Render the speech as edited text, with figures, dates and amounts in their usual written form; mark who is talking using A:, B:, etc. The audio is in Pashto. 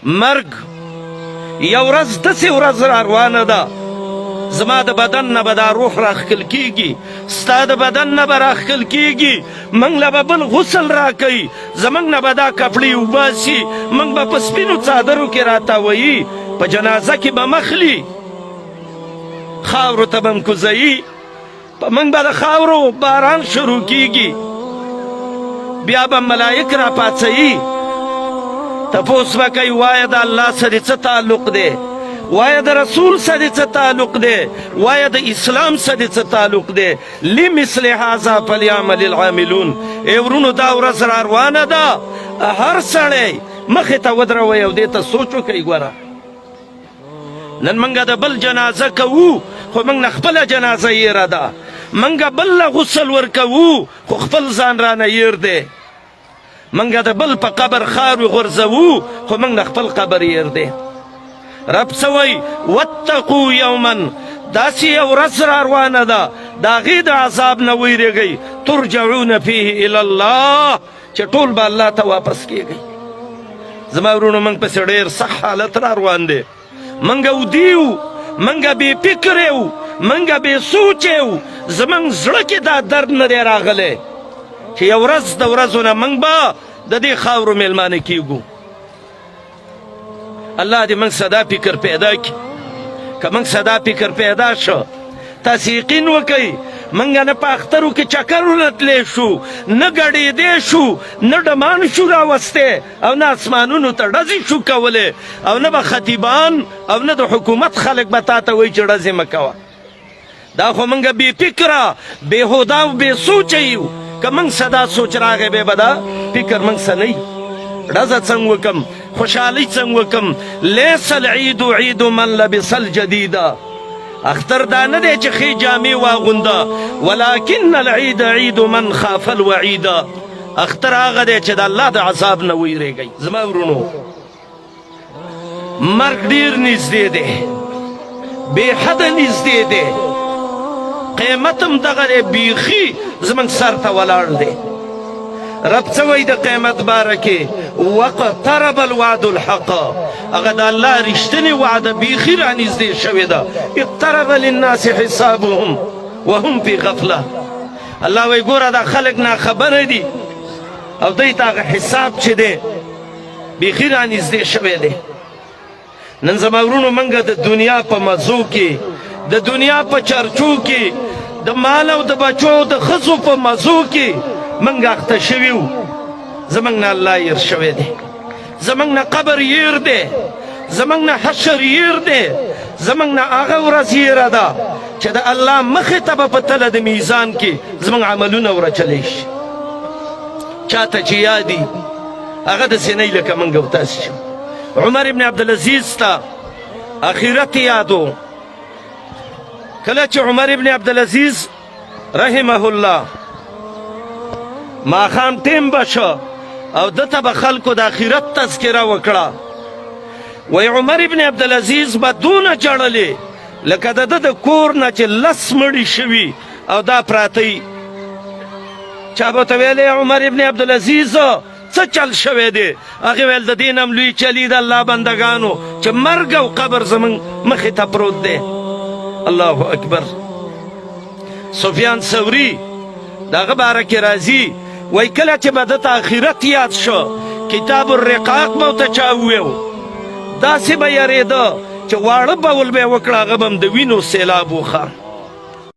A: مرګ یو ورځ داسې ورځ را روانه ده زما د بدن نه به دا روح راښکل کېږي ستا د بدن نه به راښکل کېږي موږ له به بل غسل راکوي زموږ نه به دا کپړې وباسي موږ به په سپینو څادرو کې راتاویي په جنازه کې به مخلي خاورو ته به م کوزوي موږ به د خاورو باران شروع کېږي بیا به ملایک را پاڅوي تپوس به کوي وایه د الله سره څه تعلق دی وایه د رسول سره څه تعلق دی وایه د اسلام سره څه تعلق دی لمثل هذا فلیعمل العاملون ای ورونو دا ورځ را روانه ده هر سړی مخې ته ودروئ او دې ته سوچ وکئ ګوره نن موږ د بل جنازه کوو خو موږ نه خپله جنازه یېره ده موږ بل له غسل ورکوو خو خپل ځان رانه یېر دی موږ د بل په قبر خاورې غورځوو خو موږ نه خپل قبر یېر دی رب څه وایي واتقو یوما داسې یو ورځ را روانه ده د هغې د عذاب نه ویرېږئ ترجعون فیه الی الله چې ټول به الله ته واپس کېږئ زما ورونو موږ پسې ډېر سخت حالت را روان دی موږ اودي یو موږ بې فکره یو موږ بې سوچه یو زموږ زړه کې دا درد نه دی راغلی چې یو ورځ د ورځو نه موږ به د دې خاورو میلمانه کېږو الله دې موږ سدا فکر پیدا کړي که موږ سدا فکر پیدا شو تاسې یقین وکئ موږ نه په اخترو کې چکرونه تللی شو نه ګډېدی شو نه ډمان شو راوستی او نه اسمانونو ته ډزې شو کولی او نه به خطیبان او نه د حکومت خلک به تا ته وایي چې ډزې مه کوه دا خو موږ بې فکره بېهوده او بې سوچه یو که موږ سدا سوچ راغی بیا به دا فکر موږ څه نه ډزه څنګه وکم خوشحالي څنګه وکم لیس العید عید من لبس الجدیده اختر دا نه دی چې ښې جامې واغونده ولکن العید عید من خاف الوعیده اختر هغه دی چې د الله د عذاب نه ویرېږئ زما ورونو مرګ ډېر نږدې دی بې حده نږدې دی قیمت هم دغه دی بیخي زموږ سر ته ولاړ دی رب څه وایي د قیامت باره کې واقترب الوعد الحق هغه د الله رښتینې وعده بیخي رانږدې شوې ده اقترب للناس حسابهم وهم فی غفله الله وایي ګوره دا خلک ناخبره دي او دوی ته هغه حساب چې دی بیخي رانږدې شوی دی نن زما ورونو موږ د دنیا په مزو کې د دنیا په چرچو کې د مال او د بچو او د ښځو په مزو کې موږ اخته شوي وو زموږ نه الله ير شوی دی زموږ نه قبر ير دی زموږ نه حشر ير دی زموږ نه هغه ورځ يره ده چې د الله مخې ته به په تله د میزان کې زموږ عملونه ورچلی شي چاته چې یادي هغه داسې نه لکه موږ او تاسې عمر ابن عبدالعزیز ته اخرت یادو کله چې عمر ابن عبدالعزیز رحمه الله ماښام ټیم به شو او دته به خلکو د اخرت تذکره وکړه وی عمر ابن عبدالعزیز به دونه جړلې لکه د ده د کور نه چې 10 مړي شوي او دا پراته چا به ورته ویلی عمر ابن عبدالعزیز څه چل شوی دی هغې ویل د دې نه هم لوی چلي د الله بندګانو چې مرګ او قبر زموږ مخې ته پروت دی الله اکبر سفیان ثوري د هغه باره کې راځي وای کله چې به دته آخرت یاد شو کتاب الرقاق به ورته چا وویو داسې به یارېده چې واړه بول به یې وکړه هغه به هم د وینو سیلاب وخه